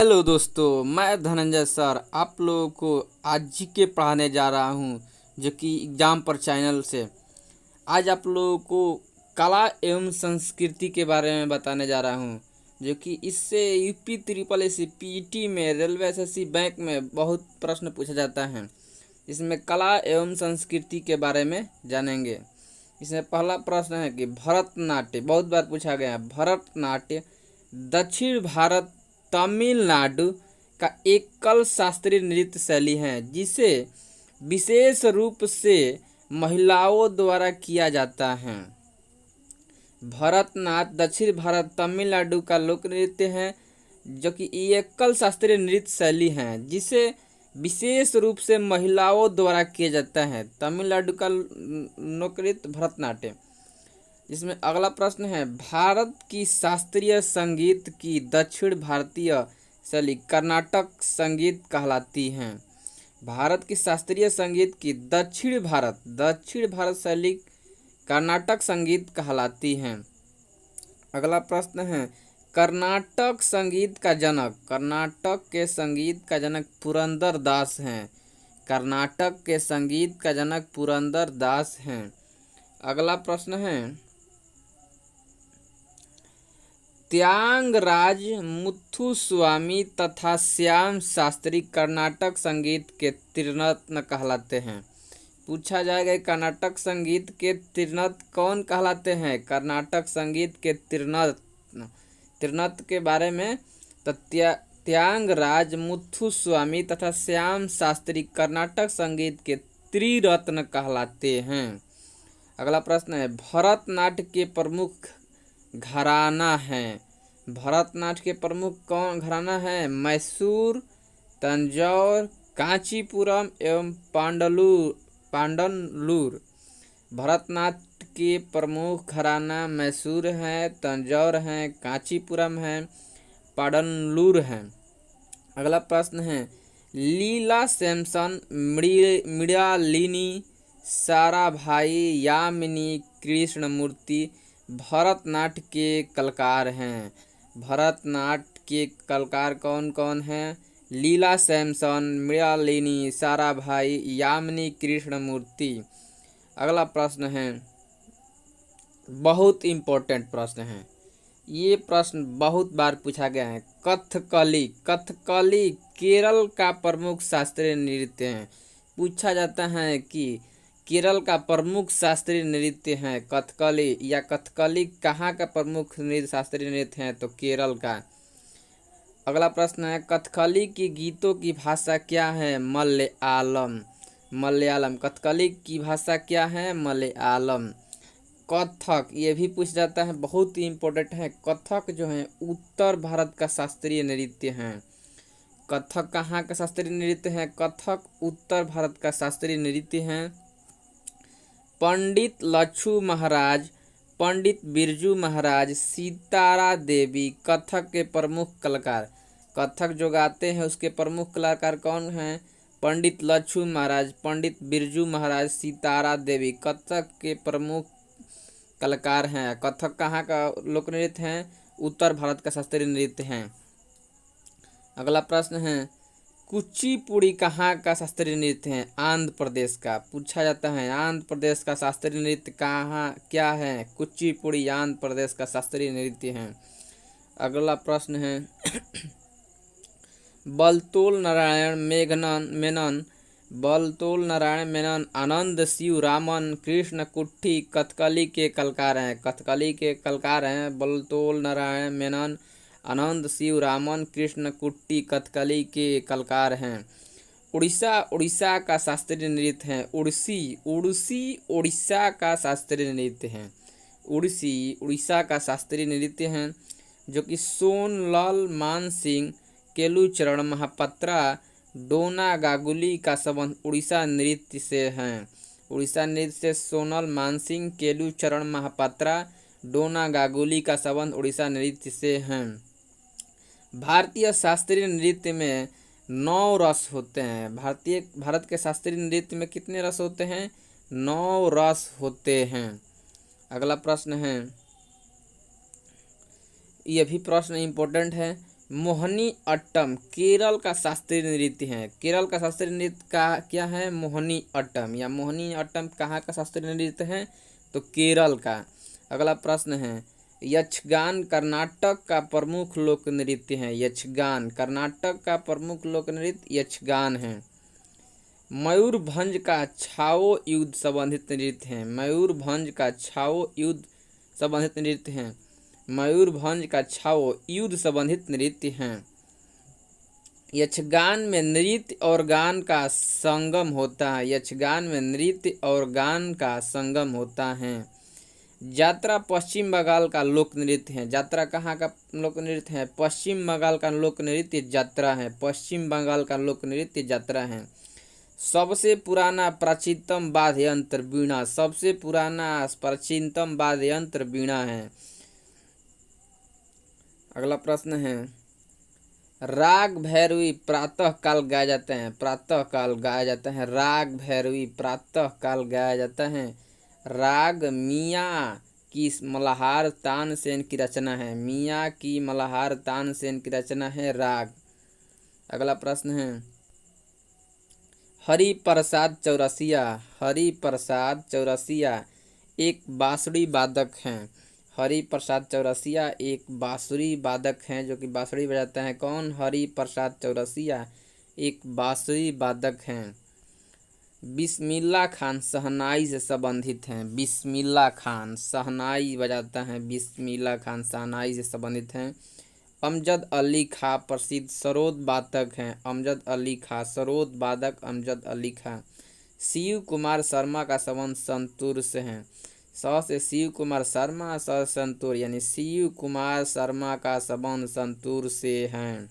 Hello दोस्तों, मैं Dhananjay sir आप लोगों को आज जीके पढ़ाने जा रहा हूं, जो कि एग्जाम पर चैनल से। आज आप लोगों को कला एवं संस्कृति के बारे में बताने जा रहा हूं, जो कि इससे यूपी ट्रिपल एससी पीटी में, रेलवे एसएससी बैंक में बहुत प्रश्न पूछा जाता है। इसमें कला एवं संस्कृति के बारे में जानेंगे। इसमें पहला प्रश्न है कि भरतनाट्यम, बहुत बार पूछा गया है। भरतनाट्यम दक्षिण भारत तमिलनाडु का एकल शास्त्रीय नृत्य शैली है, जिसे विशेष रूप से महिलाओं द्वारा किया जाता है। भरतनाट्यम दक्षिण भारत तमिलनाडु का लोक नृत्य है, जो कि एकल शास्त्रीय नृत्य शैली है, जिसे विशेष रूप से महिलाओं द्वारा किया जाता है। तमिलनाडु का लोक नृत्य भरतनाट्यम। इसमें अगला प्रश्न है, भारत की शास्त्रीय संगीत की दक्षिण भारतीय शैली कर्नाटक संगीत कहलाती है। भारत की शास्त्रीय संगीत की दक्षिण भारत शैली कर्नाटक संगीत कहलाती है। अगला प्रश्न है, कर्नाटक के संगीत का जनक पुरंदर दास हैं। कर्नाटक के संगीत का जनक पुरंदर दास हैं। अगला प्रश्न है, त्यागराज मुथुस्वामी तथा श्याम शास्त्री कर्नाटक संगीत के त्रिरत्न कहलाते हैं। पूछा जाएगा कर्नाटक संगीत के त्रिरत्न कौन कहलाते हैं। कर्नाटक संगीत के त्रिरत्न के बारे में तो त्यागराज मुथुस्वामी तथा श्याम शास्त्री कर्नाटक संगीत के त्रिरत्न कहलाते हैं। अगला प्रश्न है, भरतनाट्यम के प्रमुख घराना है। भरतनाट्यम के प्रमुख कौन घराना है? मैसूर, तंजौर, कांचीपुरम एवं पांडनलूर। भरतनाट्यम के प्रमुख घराना मैसूर है, तंजौर है, कांचीपुरम है, पांडनलूर है। अगला प्रश्न है, लीला सैमसन, मृणालिनी, साराभाई, यामिनी कृष्णमूर्ति भरतनाट्यम के कलाकार हैं। भरतनाट्यम के कलाकार कौन कौन हैं? लीला सैमसन, मृणालिनी, साराभाई, यामिनी कृष्णमूर्ति। अगला प्रश्न है, बहुत इम्पोर्टेंट प्रश्न है, ये प्रश्न बहुत बार पूछा गया है। कथकली केरल का प्रमुख शास्त्रीय नृत्य है। पूछा जाता है कि केरल का प्रमुख शास्त्रीय नृत्य है कथकली, या कथकली कहाँ का प्रमुख शास्त्रीय नृत्य है? तो केरल का। अगला प्रश्न है, कथकली की गीतों की भाषा क्या है? मलयालम। कथकली की भाषा क्या है? मलयालम। कथक, ये भी पूछ जाता है, बहुत ही इम्पोर्टेंट है। कथक जो है उत्तर भारत का शास्त्रीय नृत्य है। कथक कहाँ का शास्त्रीय नृत्य है? कथक उत्तर भारत का शास्त्रीय नृत्य है। पंडित लच्छू महाराज, पंडित बिरजू महाराज, सितारा देवी कथक के प्रमुख कलाकार। कथक जो गाते हैं उसके प्रमुख कलाकार कौन हैं? पंडित लच्छू महाराज, पंडित बिरजू महाराज, सितारा देवी कथक के प्रमुख कलाकार हैं। कथक कहाँ का लोक नृत्य है? उत्तर भारत का शास्त्रीय नृत्य है। अगला प्रश्न है, कुचिपुड़ी कहाँ का शास्त्रीय नृत्य है? आंध्र प्रदेश का। पूछा जाता है, आंध्र प्रदेश का शास्त्रीय नृत्य कहाँ क्या है? कुचिपुड़ी आंध्र प्रदेश का शास्त्रीय नृत्य है। अगला प्रश्न है, बलतोल नारायण मेनन, आनंद शिव रामन, कृष्ण कुट्टी कथकली के कलाकार हैं। कथकली के कलाकार हैं बलतोल नारायण मेनन, आनंद शिव रामन, कृष्ण कुट्टी कथकली के कलाकार हैं। उड़ीसा का शास्त्रीय नृत्य है ओडिसी उड़ीसा का शास्त्रीय नृत्य है। उड़ीसा का शास्त्रीय नृत्य है, जो कि सोनलाल मानसिंह, केलुचरण महापात्रा, डोना गांगुली का संबंध उड़ीसा नृत्य से है। उड़ीसा नृत्य से सोनल मानसिंह, केलुचरण महापात्रा, डोना गांगुली का संबंध उड़ीसा नृत्य से हैं। भारतीय शास्त्रीय नृत्य में 9 रस होते हैं। भारत के शास्त्रीय नृत्य में कितने रस होते हैं? 9 रस होते हैं। अगला प्रश्न है, ये भी प्रश्न इम्पोर्टेंट है। मोहिनी अट्टम केरल का शास्त्रीय नृत्य है। केरल का शास्त्रीय नृत्य का क्या है? मोहिनी अट्टम, या मोहिनी अट्टम कहाँ का शास्त्रीय नृत्य है? तो केरल का। अगला प्रश्न है, यक्षगान कर्नाटक का प्रमुख लोक नृत्य है। यक्षगान कर्नाटक का प्रमुख लोक नृत्य यक्षगान है। मयूरभंज का छाओ युद्ध संबंधित नृत्य है। मयूरभंज का छाओ युद्ध संबंधित नृत्य है। मयूरभंज का छाओ युद्ध संबंधित नृत्य है। यक्षगान में नृत्य और गान का संगम होता है। यक्षगान में नृत्य और गान का संगम होता है। जात्रा पश्चिम बंगाल का लोक नृत्य है। जात्रा कहाँ का लोक नृत्य है? पश्चिम बंगाल का लोक नृत्य जात्रा है। पश्चिम बंगाल का लोक नृत्य जात्रा है। सबसे पुराना प्राचीनतम वाद्य यंत्र वीणा। सबसे पुराना प्राचीनतम वाद्य यंत्र वीणा है। अगला प्रश्न है, राग भैरवी प्रातः काल गाया जाता है। प्रातः काल गाया जाता है। राग भैरवी प्रातः काल गाया जाता है। राग मियाँ की मल्हार तानसेन की रचना है। मियाँ की मल्हार तानसेन की रचना है राग। अगला प्रश्न है, हरिप्रसाद चौरसिया। हरिप्रसाद चौरसिया एक बांसुरी वादक हैं। हरिप्रसाद चौरसिया एक बांसुरी वादक हैं जो कि बांसुरी बजाते हैं। कौन? हरिप्रसाद चौरसिया एक बांसुरी वादक हैं। बिस्मिल्लाह खान शहनाई से संबंधित हैं। बिस्मिल्लाह खान शहनाई बजाता है। बिस्मिल्लाह खान शहनाई से संबंधित हैं। अमजद अली खां प्रसिद्ध सरोद वादक हैं। अमजद अली खां सरोद वादक अमजद अली खां। शिव कुमार शर्मा का संबंध संतूर से है। स से शिव कुमार शर्मा, स संतूर, यानी शिव कुमार शर्मा का संबंध संतूर से है।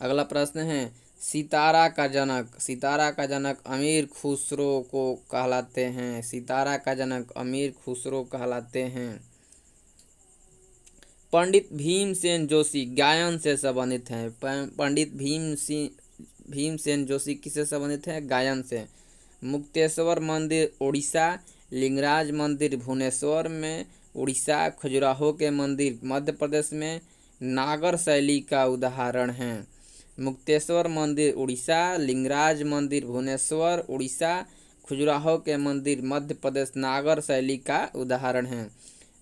अगला प्रश्न है, सितारा का जनक। सितारा का जनक अमीर खुसरो को कहलाते हैं। सितारा का जनक अमीर खुसरो कहलाते हैं। पंडित भीमसेन जोशी गायन से संबंधित हैं। पंडित भीमसेन जोशी किससे संबंधित है? गायन से। मुक्तेश्वर मंदिर उड़ीसा, लिंगराज मंदिर भुवनेश्वर में उड़ीसा, खजुराहो के मंदिर मध्य प्रदेश में नागर शैली का उदाहरण है। मुक्तेश्वर मंदिर उड़ीसा, लिंगराज मंदिर भुवनेश्वर उड़ीसा, खजुराहो के मंदिर मध्य प्रदेश नागर शैली का उदाहरण है।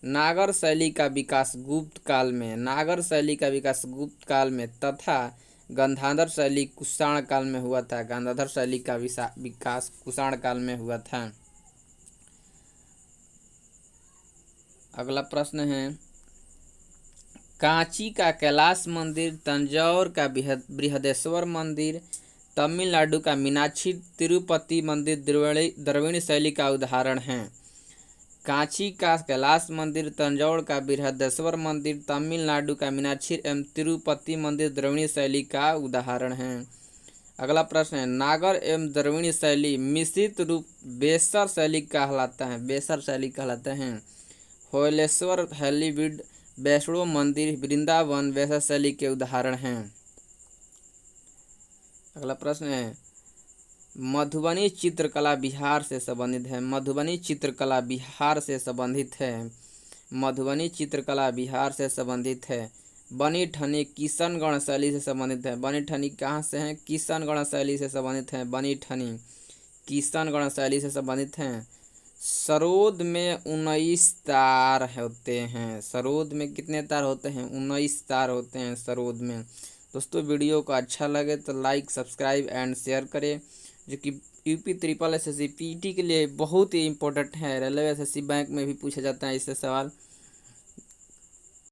नागर शैली का विकास गुप्त काल में। नागर शैली का विकास गुप्त काल में तथा गांधार शैली कुषाण काल में हुआ था। गांधार शैली का विकास कुषाण काल में हुआ था। अगला प्रश्न है, कांची का कैलाश मंदिर, तंजौर का बृहदेश्वर मंदिर, तमिलनाडु का मीनाक्षी तिरुपति मंदिर द्रविड़ शैली का उदाहरण है। कांची का कैलाश मंदिर, तंजौर का बृहदेश्वर मंदिर, तमिलनाडु का मीनाक्षी एवं तिरुपति मंदिर द्रविड़ शैली का उदाहरण है। अगला प्रश्न है, नागर एवं द्रविड़ शैली मिश्रित रूप बेसर शैली कहलाता है। बेसर शैली कहलाते हैं। होयलेश्वर, हॉलीवुड, वैष्णो मंदिर, वृंदावन बेसर शैली के उदाहरण हैं। अगला प्रश्न है, मधुबनी चित्रकला बिहार से संबंधित है। मधुबनी चित्रकला बिहार से संबंधित है। मधुबनी चित्रकला बिहार से संबंधित है। बनी ठनी किशनगढ़ शैली से संबंधित है। बनी ठनी कहाँ से हैं? किशनगढ़ शैली से संबंधित है। बनी ठनी किशनगढ़ शैली से संबंधित हैं। सरोद में 19 तार होते हैं। सरोद में कितने तार होते हैं? 19 तार होते हैं सरोद में। दोस्तों वीडियो को अच्छा लगे तो लाइक, सब्सक्राइब एंड शेयर करें, जो कि यूपी ट्रिपल एसएससी पीटी के लिए बहुत ही इम्पोर्टेंट है। रेलवे एसएससी बैंक में भी पूछा जाता है इससे सवाल।